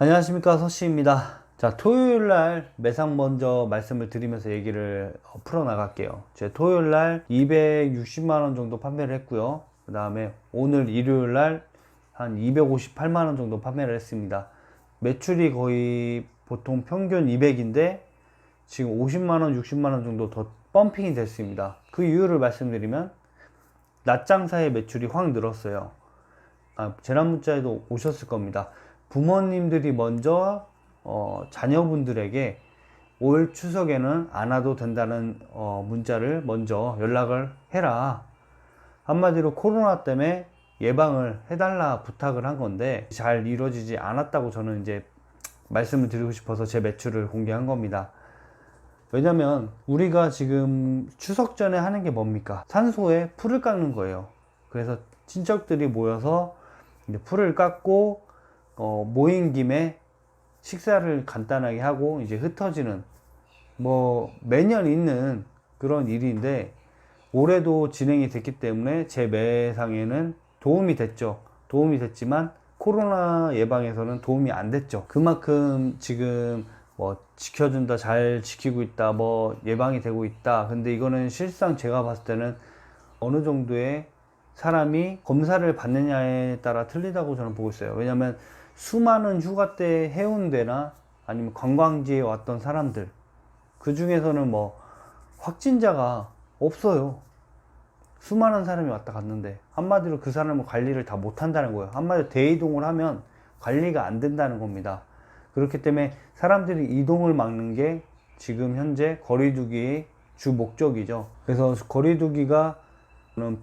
안녕하십니까, 서씨입니다. 자, 토요일날 매상 먼저 말씀을 드리면서 얘기를 풀어나갈게요. 제 토요일날 260만원 정도 판매를 했고요. 그 다음에 오늘 일요일날 한 258만원 정도 판매를 했습니다. 매출이 거의 보통 평균 200인데 지금 50만원, 60만원 정도 더 펌핑이 됐습니다. 그 이유를 말씀드리면 낮장사의 매출이 확 늘었어요. 재난 문자에도 오셨을 겁니다. 부모님들이 먼저 자녀분들에게 올 추석에는 안 와도 된다는 문자를 먼저 연락을 해라. 한마디로 코로나 때문에 예방을 해달라 부탁을 한 건데 잘 이루어지지 않았다고 저는 이제 말씀을 드리고 싶어서 제 매출을 공개한 겁니다. 왜냐면 우리가 지금 추석 전에 하는 게 뭡니까? 산소에 풀을 깎는 거예요. 그래서 친척들이 모여서 이제 풀을 깎고 모인 김에 식사를 간단하게 하고 이제 흩어지는 뭐 매년 있는 그런 일인데 올해도 진행이 됐기 때문에 제 매상에는 도움이 됐죠. 도움이 됐지만 코로나 예방에서는 도움이 안 됐죠. 그만큼 지금 뭐 지켜준다, 잘 지키고 있다, 뭐 예방이 되고 있다. 근데 이거는 실상 제가 봤을 때는 어느 정도의 사람이 검사를 받느냐에 따라 틀리다고 저는 보고 있어요. 왜냐면 수많은 휴가 때 해운대나 아니면 관광지에 왔던 사람들, 그 중에서는 뭐 확진자가 없어요. 수많은 사람이 왔다 갔는데 한마디로 그 사람은 관리를 다 못한다는 거예요. 한마디로 대이동을 하면 관리가 안 된다는 겁니다. 그렇기 때문에 사람들이 이동을 막는 게 지금 현재 거리두기의 주 목적이죠. 그래서 거리두기가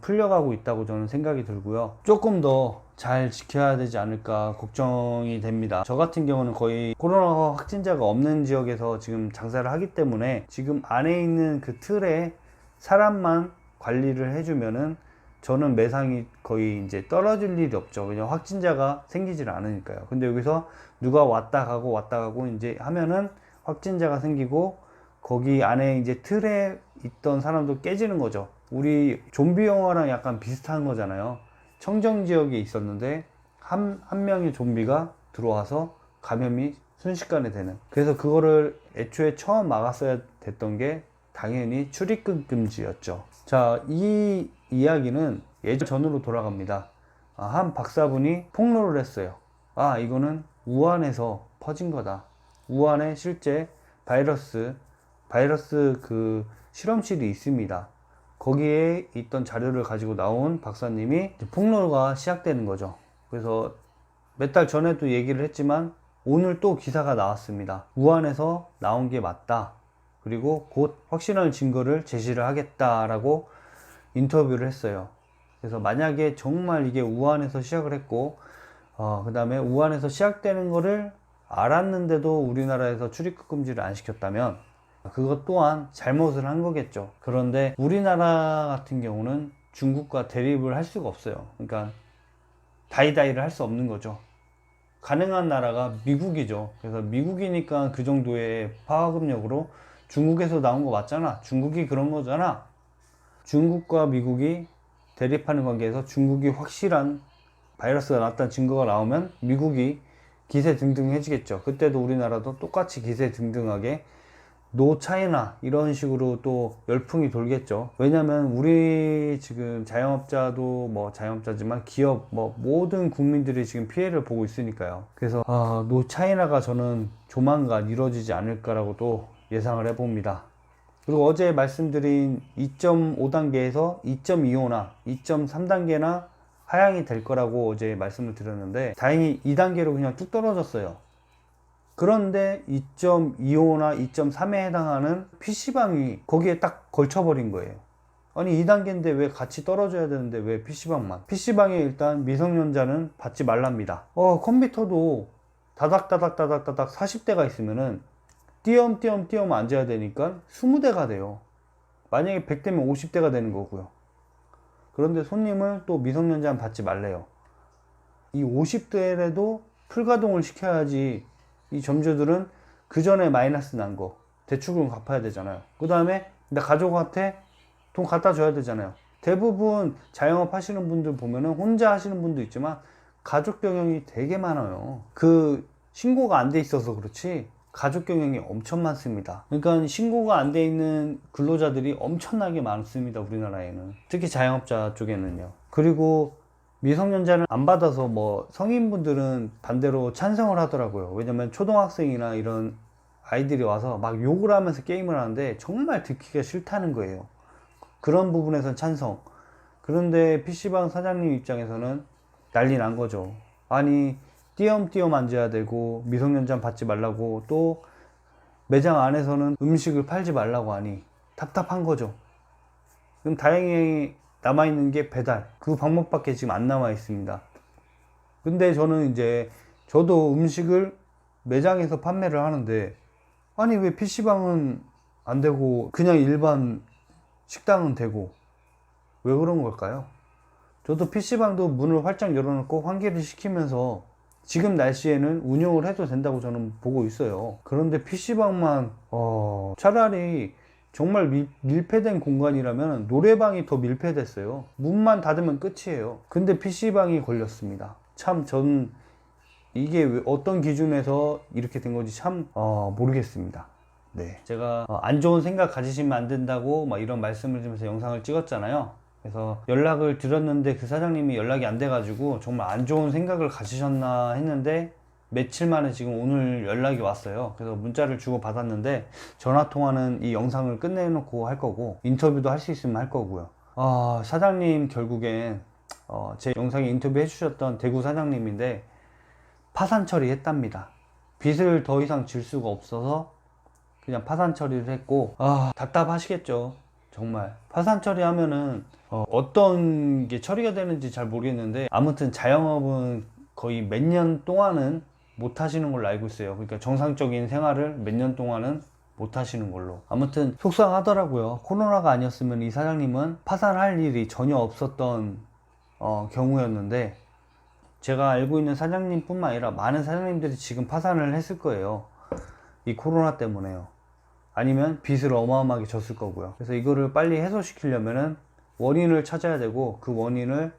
풀려가고 있다고 저는 생각이 들고요. 조금 더 잘 지켜야 되지 않을까 걱정이 됩니다. 저 같은 경우는 거의 코로나 확진자가 없는 지역에서 지금 장사를 하기 때문에 지금 안에 있는 그 틀에 사람만 관리를 해주면은 저는 매상이 거의 이제 떨어질 일이 없죠. 왜냐면 확진자가 생기질 않으니까요. 근데 여기서 누가 왔다 가고 이제 하면은 확진자가 생기고 거기 안에 이제 틀에 있던 사람도 깨지는 거죠. 우리 좀비 영화랑 약간 비슷한 거잖아요. 청정 지역에 있었는데 한 명의 좀비가 들어와서 감염이 순식간에 되는. 그래서 그거를 애초에 처음 막았어야 됐던 게 당연히 출입국 금지였죠. 자, 이 이야기는 예전으로 돌아갑니다. 한 박사분이 폭로를 했어요. 이거는 우한에서 퍼진 거다. 우한에 실제 바이러스 그 실험실이 있습니다. 거기에 있던 자료를 가지고 나온 박사님이 폭로가 시작되는 거죠. 그래서 몇 달 전에도 얘기를 했지만 오늘 또 기사가 나왔습니다. 우한에서 나온 게 맞다. 그리고 곧 확실한 증거를 제시를 하겠다라고 인터뷰를 했어요. 그래서 만약에 정말 이게 우한에서 시작을 했고 그 다음에 우한에서 시작되는 거를 알았는데도 우리나라에서 출입국 금지를 안 시켰다면 그것 또한 잘못을 한 거겠죠. 그런데 우리나라 같은 경우는 중국과 대립을 할 수가 없어요. 그러니까 다이다이를 할 수 없는 거죠. 가능한 나라가 미국이죠. 그래서 미국이니까 그 정도의 파급력으로 중국에서 나온 거 맞잖아. 중국이 그런 거잖아. 중국과 미국이 대립하는 관계에서 중국이 확실한 바이러스가 나왔다는 증거가 나오면 미국이 기세등등해지겠죠. 그때도 우리나라도 똑같이 기세등등하게 노 차이나 이런 식으로 또 열풍이 돌겠죠. 왜냐면 우리 지금 자영업자도 뭐 자영업자지만 기업 뭐 모든 국민들이 지금 피해를 보고 있으니까요. 그래서 노 차이나가 저는 조만간 이루어지지 않을까라고도 예상을 해봅니다. 그리고 어제 말씀드린 2.5단계에서 2.25나 2.3단계나 하향이 될 거라고 어제 말씀을 드렸는데 다행히 2단계로 그냥 뚝 떨어졌어요. 그런데 2.25나 2.3에 해당하는 PC방이 거기에 딱 걸쳐버린 거예요. 아니 2단계인데 왜 같이 떨어져야 되는데 왜 PC방만? PC방에 일단 미성년자는 받지 말랍니다. 컴퓨터도 다닥다닥 40대가 있으면은 띄엄띄엄 앉아야 되니까 20대가 돼요. 만약에 100대면 50대가 되는 거고요. 그런데 손님을 또 미성년자는 받지 말래요. 이 50대에도 풀가동을 시켜야지 이 점주들은 그 전에 마이너스 난 거 대출금 갚아야 되잖아요. 그 다음에 나 가족한테 돈 갖다 줘야 되잖아요. 대부분 자영업 하시는 분들 보면은 혼자 하시는 분도 있지만 가족 병영이 되게 많아요. 그 신고가 안 돼 있어서 그렇지 가족 경영이 엄청 많습니다. 그러니까 신고가 안 돼 있는 근로자들이 엄청나게 많습니다. 우리나라에는. 특히 자영업자 쪽에는요. 그리고 미성년자를 안 받아서 뭐 성인분들은 반대로 찬성을 하더라고요. 왜냐면 초등학생이나 이런 아이들이 와서 막 욕을 하면서 게임을 하는데 정말 듣기가 싫다는 거예요. 그런 부분에선 찬성. 그런데 PC방 사장님 입장에서는 난리 난 거죠. 아니 띄엄띄엄 앉아야 되고 미성년자 받지 말라고 또 매장 안에서는 음식을 팔지 말라고 하니 답답한 거죠. 그럼 다행히 남아있는 게 배달. 그 방법밖에 지금 안 남아 있습니다. 근데 저는 이제 저도 음식을 매장에서 판매를 하는데 아니 왜 PC방은 안 되고 그냥 일반 식당은 되고 왜 그런 걸까요? 저도 PC방도 문을 활짝 열어놓고 환기를 시키면서 지금 날씨에는 운영을 해도 된다고 저는 보고 있어요. 그런데 PC방만 차라리 정말 밀폐된 공간이라면 노래방이 더 밀폐됐어요. 문만 닫으면 끝이에요. 근데 PC방이 걸렸습니다. 참 전 이게 어떤 기준에서 이렇게 된 건지 참 모르겠습니다. 네, 제가 안 좋은 생각 가지시면 안 된다고 막 이런 말씀을 드리면서 영상을 찍었잖아요. 그래서 연락을 드렸는데 그 사장님이 연락이 안 돼가지고 정말 안 좋은 생각을 가지셨나 했는데 며칠 만에 지금 오늘 연락이 왔어요. 그래서 문자를 주고 받았는데 전화통화는 이 영상을 끝내놓고 할 거고 인터뷰도 할 수 있으면 할 거고요. 사장님 결국엔 제 영상에 인터뷰 해주셨던 대구 사장님인데 파산 처리했답니다. 빚을 더 이상 질 수가 없어서 그냥 파산 처리를 했고 답답하시겠죠. 정말 파산 처리하면은 어떤 게 처리가 되는지 잘 모르겠는데 아무튼 자영업은 거의 몇 년 동안은 못 하시는 걸로 알고 있어요. 그러니까 정상적인 생활을 몇 년 동안은 못 하시는 걸로. 아무튼 속상하더라고요. 코로나가 아니었으면 이 사장님은 파산할 일이 전혀 없었던 경우였는데 제가 알고 있는 사장님 뿐만 아니라 많은 사장님들이 지금 파산을 했을 거예요. 이 코로나 때문에요. 아니면 빚을 어마어마하게 졌을 거고요. 그래서 이거를 빨리 해소시키려면은 원인을 찾아야 되고 그 원인을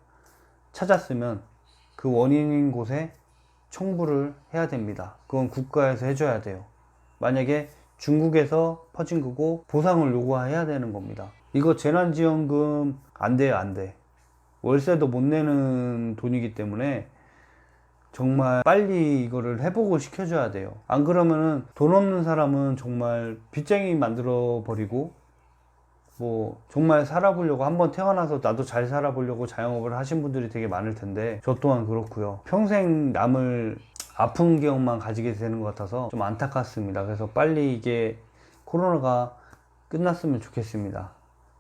찾았으면 그 원인인 곳에 청구를 해야 됩니다. 그건 국가에서 해줘야 돼요. 만약에 중국에서 퍼진 거고 보상을 요구해야 되는 겁니다. 이거 재난지원금 안 돼요, 안 돼. 월세도 못 내는 돈이기 때문에 정말 빨리 이거를 회복을 시켜줘야 돼요. 안 그러면은 돈 없는 사람은 정말 빚쟁이 만들어 버리고 뭐 정말 살아보려고 한번 태어나서 나도 잘 살아보려고 자영업을 하신 분들이 되게 많을 텐데 저 또한 그렇고요. 평생 남을 아픈 기억만 가지게 되는 것 같아서 좀 안타깝습니다. 그래서 빨리 이게 코로나가 끝났으면 좋겠습니다.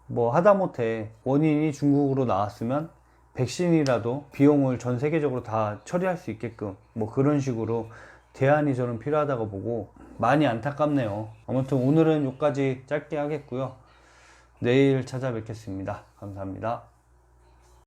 뭐 하다못해 원인이 중국으로 나왔으면 백신이라도 비용을 전 세계적으로 다 처리할 수 있게끔 뭐 그런 식으로 대안이 저는 필요하다고 보고 많이 안타깝네요. 아무튼 오늘은 여기까지 짧게 하겠고요. 내일 찾아뵙겠습니다. 감사합니다.